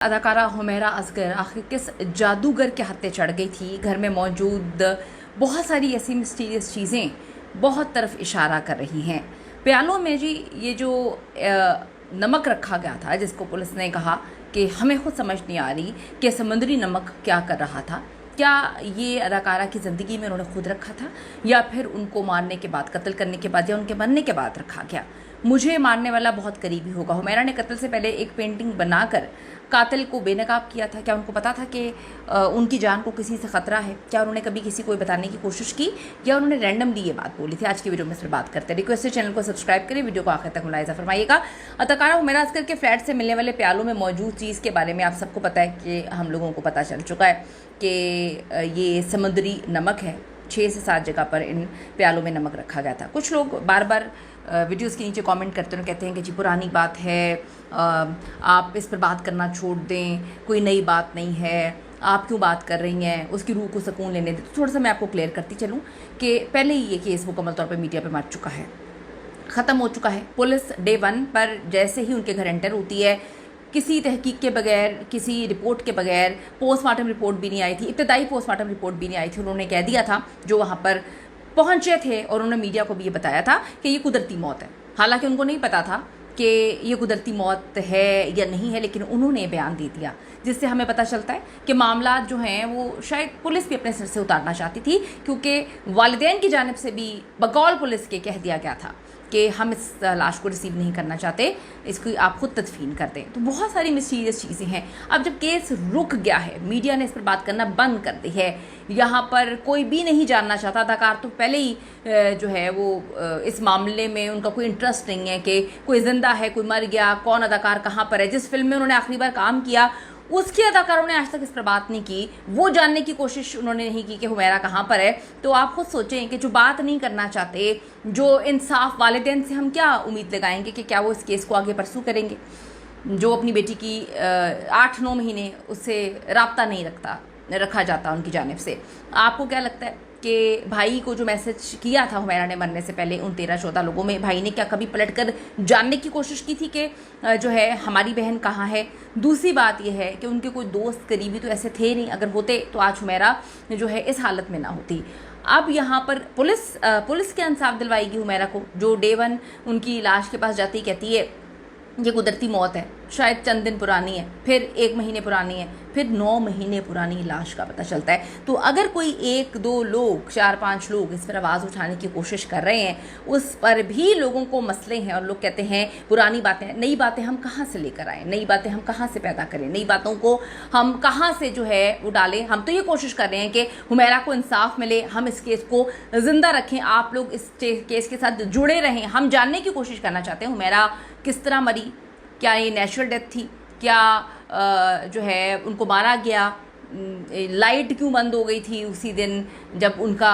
अदाकारा हुमैरा असगर आखिर किस जादूगर के हत्थे चढ़ गई थी। घर में मौजूद बहुत सारी ऐसी मिस्टीरियस चीज़ें बहुत तरफ इशारा कर रही हैं। प्यालों में जी ये जो नमक रखा गया था, जिसको पुलिस ने कहा कि हमें खुद समझ नहीं आ रही कि समुद्री नमक क्या कर रहा था। क्या ये अदाकारा की ज़िंदगी में उन्होंने खुद रखा था या फिर उनको मारने के बाद, कत्ल करने के बाद या उनके मरने के बाद रखा गया। मुझे मारने वाला बहुत करीबी होगा। हुमैरा ने कत्ल से पहले एक पेंटिंग बनाकर कातिल को बेनकाब किया था। क्या उनको पता था कि उनकी जान को किसी से ख़तरा है? क्या उन्होंने कभी किसी को बताने की कोशिश की या उन्होंने रैंडमली ये बात बोली थी? आज की वीडियो में इस पर बात करते हैं। रिक्वेस्ट है चैनल को सब्सक्राइब करें, वीडियो को आखिर तक मुलाहिजा फरमाइएगा। अदाकारा हुमैरा असगर के फ्लैट से मिलने वाले प्यालों में मौजूद चीज़ के बारे में आप सबको पता है कि हम लोगों को पता चल चुका है कि ये समुद्री नमक है। 6 से 7 जगह पर इन प्यालों में नमक रखा गया था। कुछ लोग बार बार वीडियोस के नीचे कमेंट करते हैं, कहते हैं कि जी पुरानी बात है, आप इस पर बात करना छोड़ दें, कोई नई बात नहीं है, आप क्यों बात कर रही हैं, उसकी रूह को सुकून लेने दें। तो थोड़ा सा मैं आपको क्लियर करती चलूँ कि पहले ही ये केस मुकम्मल तौर पर मीडिया पर मर चुका है, ख़त्म हो चुका है। पुलिस डे 1 पर जैसे ही उनके घर एंटर होती है, किसी तहकीक के बगैर, किसी रिपोर्ट के बगैर, पोस्टमार्टम रिपोर्ट भी नहीं आई थी, इब्तदाई पोस्टमार्टम रिपोर्ट भी नहीं आई थी। उन्होंने कह दिया था जो वहाँ पर पहुँचे थे, और उन्होंने मीडिया को भी ये बताया था कि ये कुदरती मौत है। हालांकि उनको नहीं पता था कि ये कुदरती मौत है या नहीं है, लेकिन उन्होंने बयान दे दिया, जिससे हमें पता चलता है कि मामला जो हैं वो शायद पुलिस भी अपने सिर से उतारना चाहती थी, क्योंकि वालिदैन की जानिब से भी बकौल पुलिस के कह दिया गया था कि हम इस लाश को रिसीव नहीं करना चाहते, इसकी आप खुद तदफीन कर दें। तो बहुत सारी मिस्टीरियस चीज़ें हैं। अब जब केस रुक गया है, मीडिया ने इस पर बात करना बंद कर दी है, यहाँ पर कोई भी नहीं जानना चाहता। अदाकार तो पहले ही जो है वो इस मामले में उनका कोई इंटरेस्ट नहीं है कि कोई जिंदा है, कोई मर गया, कौन अदाकार कहाँ पर है। जिस फिल्म में उन्होंने आखिरी बार काम किया उसके अदाकारों ने आज तक इस पर बात नहीं की, वो जानने की कोशिश उन्होंने नहीं की कि हुमैरा कहाँ पर है। तो आप खुद सोचें कि जो बात नहीं करना चाहते, जो इंसाफ वालिदैन से हम क्या उम्मीद लगाएंगे कि क्या वो इस केस को आगे परसू करेंगे। जो अपनी बेटी की 8-9 महीने उससे रब्ता नहीं रखा जाता उनकी जानिब से। आपको क्या लगता है कि भाई को जो मैसेज किया था हुमैरा ने मरने से पहले उन 13-14 लोगों में, भाई ने क्या कभी पलटकर जानने की कोशिश की थी कि जो है हमारी बहन कहाँ है? दूसरी बात यह है कि उनके कोई दोस्त करीबी तो ऐसे थे नहीं, अगर होते तो आज हुमैरा जो है इस हालत में ना होती। अब यहाँ पर पुलिस के इंसाफ दिलवाएगी हुमैरा को, जो डे 1 उनकी लाश के पास जाती कहती है ये कुदरती मौत है, शायद चंद दिन पुरानी है, फिर 1 महीने पुरानी है, फिर 9 महीने पुरानी लाश का पता चलता है। तो अगर कोई 1-2 लोग, 4-5 लोग इस पर आवाज़ उठाने की कोशिश कर रहे हैं, उस पर भी लोगों को मसले हैं और लोग कहते हैं पुरानी बातें, नई बातें हम कहाँ से लेकर आएँ, नई बातें हम कहाँ से पैदा करें, नई बातों को हम कहाँ से जो है वो डालें। हम तो ये कोशिश कर रहे हैं कि हुमैरा को इंसाफ मिले, हम इस केस को ज़िंदा रखें, आप लोग इस केस के साथ जुड़े रहें। हम जानने की कोशिश करना चाहते हैं हुमैरा किस तरह मरी, क्या ये नेचुरल डेथ थी, क्या जो है उनको मारा गया, लाइट क्यों बंद हो गई थी उसी दिन जब उनका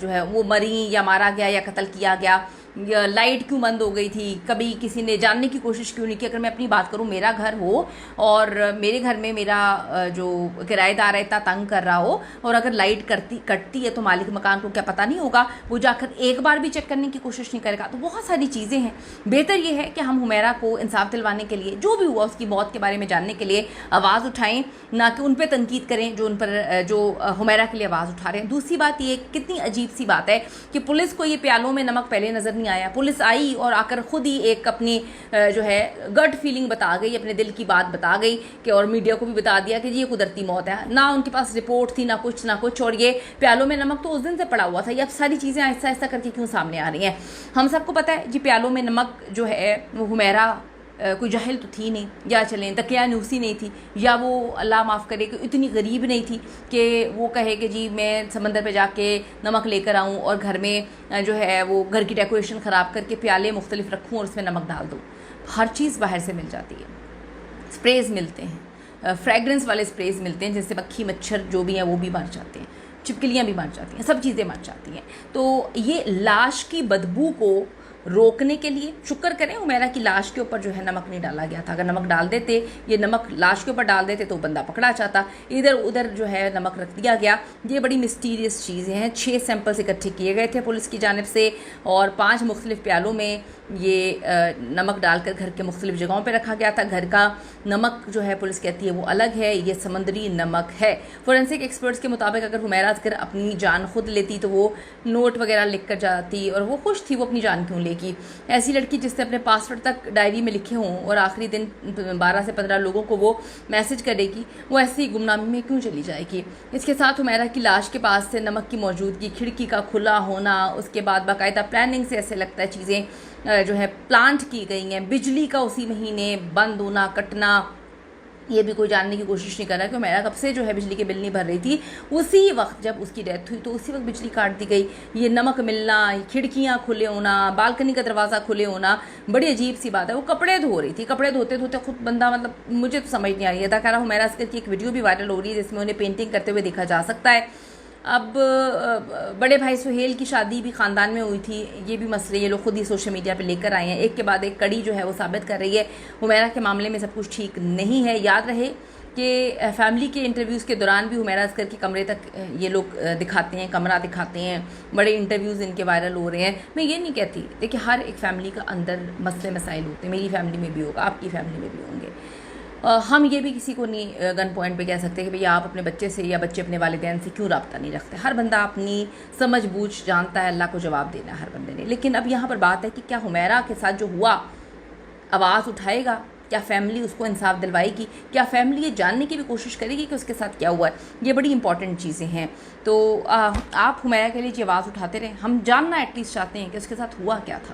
जो है वो मरी या मारा गया या कत्ल किया गया, या लाइट क्यों बंद हो गई थी, कभी किसी ने जानने की कोशिश क्यों नहीं की। अगर मैं अपनी बात करूं, मेरा घर हो और मेरे घर में मेरा जो किराएदार है इतना तंग कर रहा हो, और अगर लाइट कटती है तो मालिक मकान को क्या पता नहीं होगा? वो जाकर एक बार भी चेक करने की कोशिश नहीं करेगा। तो बहुत सारी चीज़ें हैं। बेहतर ये है कि हम हुमैरा को इंसाफ दिलवाने के लिए, जो भी हुआ उसकी मौत के बारे में जानने के लिए आवाज़ उठाएं, ना कि उन पर तनकीद करें जो उन पर जो हुमैरा के लिए आवाज़ उठा रहे हैं। दूसरी बात ये, कितनी अजीब सी बात है कि पुलिस को ये प्यालों में नमक पहले नज़र आया। पुलिस आई और आकर खुद ही एक अपनी जो है गट फीलिंग बता गई, अपने दिल की बात बता गई कि, और मीडिया को भी बता दिया कि ये कुदरती मौत है। ना उनके पास रिपोर्ट थी, ना कुछ, और ये प्यालों में नमक तो उस दिन से पड़ा हुआ था। ये अब सारी चीज़ें आहिस्ता आहिस्ता करके क्यों सामने आ रही हैं? हम सबको पता है जी प्यालों में नमक जो है वो हुमैरा कोई जाहिल तो थी नहीं, या चलें दकियानूसी नहीं थी, या वो अल्लाह माफ़ करे कि इतनी गरीब नहीं थी कि वो कहे कि जी मैं समंदर पे जाके नमक लेकर आऊँ और घर में जो है वो घर की डेकोरेशन ख़राब करके प्याले मुख्तलिफ रखूँ और उसमें नमक डाल दूँ। हर चीज़ बाहर से मिल जाती है। स्प्रेज़ मिलते हैं, फ्रेगरेंस वाले स्प्रेज़ मिलते हैं, जिससे मक्खी मच्छर जो भी हैं वो भी मर जाते हैं, छिपकलियाँ भी मर जाती हैं, सब चीज़ें मर जाती हैं। तो ये लाश की बदबू को रोकने के लिए शुक्र करें हुमैरा की लाश के ऊपर जो है नमक नहीं डाला गया था। अगर नमक डाल देते, ये नमक लाश के ऊपर डाल देते तो बंदा पकड़ा जाता। इधर उधर जो है नमक रख दिया गया। ये बड़ी मिस्टीरियस चीज़ें हैं। 6 सैंपल्स इकट्ठे किए गए थे पुलिस की जानिब से और 5 मुख्तलिफ प्यालों में ये नमक डालकर घर के मुख्तलिफ जगहों पर रखा गया था। घर का नमक जो है पुलिस कहती है वो अलग है, ये समंदरी नमक है। फोरेंसिक एक्सपर्ट्स के मुताबिक अगर हुमैरा असगर अपनी जान खुद लेती तो वो नोट वगैरह लिख कर जाती, और वो खुश थी, वो अपनी जान क्यों लेगी। ऐसी लड़की जिसने अपने पासवर्ड तक डायरी में लिखे हों और आखिरी दिन 12 से 15 लोगों को वो मैसेज करेगी, वो ऐसी गुमनामी में क्यों चली जाएगी। इसके साथ हुमैरा की लाश के पास से नमक की मौजूदगी, खिड़की का खुला होना, उसके बाद बाकायदा प्लानिंग से ऐसे लगता है चीज़ें जो है प्लांट की गई हैं। बिजली का उसी महीने बंद होना, कटना, ये भी कोई जानने की कोशिश नहीं कर रहा कि हुमैरा कब से जो है बिजली के बिल नहीं भर रही थी। उसी वक्त जब उसकी डेथ हुई तो उसी वक्त बिजली काट दी गई। ये नमक मिलना, खिड़कियाँ खुले होना, बालकनी का दरवाज़ा खुले होना, बड़ी अजीब सी बात है। वो कपड़े धो रही थी, कपड़े धोते धोते खुद बंदा, मतलब मुझे तो समझ नहीं आ रही है। अदाकारा हुमैरा असगर की एक वीडियो भी वायरल हो रही है जिसमें उन्हें पेंटिंग करते हुए देखा जा सकता है। अब बड़े भाई सुहेल की शादी भी ख़ानदान में हुई थी, ये भी मसले ये लोग खुद ही सोशल मीडिया पे लेकर आए हैं। एक के बाद एक कड़ी जो है वो साबित कर रही है हुमैरा के मामले में सब कुछ ठीक नहीं है। याद रहे कि फैमिली के इंटरव्यूज़ के दौरान भी हुमैरा असगर के कमरे तक ये लोग दिखाते हैं, कमरा दिखाते हैं, बड़े इंटरव्यूज़ इनके वायरल हो रहे हैं। मैं ये नहीं कहती, देखिए हर एक फैमिली का अंदर मसले मसाइल होते हैं, मेरी फैमिली में भी होगा, आपकी फैमिली में भी होंगे। हम ये भी किसी को नहीं गन पॉइंट पे कह सकते कि भैया आप अपने बच्चे से या बच्चे अपने वालिदैन से क्यों रब्ता नहीं रखते। हर बंदा अपनी समझ बूझ जानता है, अल्लाह को जवाब देना है हर बंदे ने। लेकिन अब यहाँ पर बात है कि क्या हुमैरा के साथ जो हुआ, आवाज़ उठाएगा, क्या फैमिली उसको इंसाफ दिलवाएगी, क्या फैमिली ये जानने की भी कोशिश करेगी कि उसके साथ क्या हुआ है। ये बड़ी इंपॉर्टेंट चीज़ें हैं। तो आप हुमैरा के लिए आवाज़ उठाते रहें, हम जानना एटलीस्ट चाहते हैं कि उसके साथ हुआ क्या था।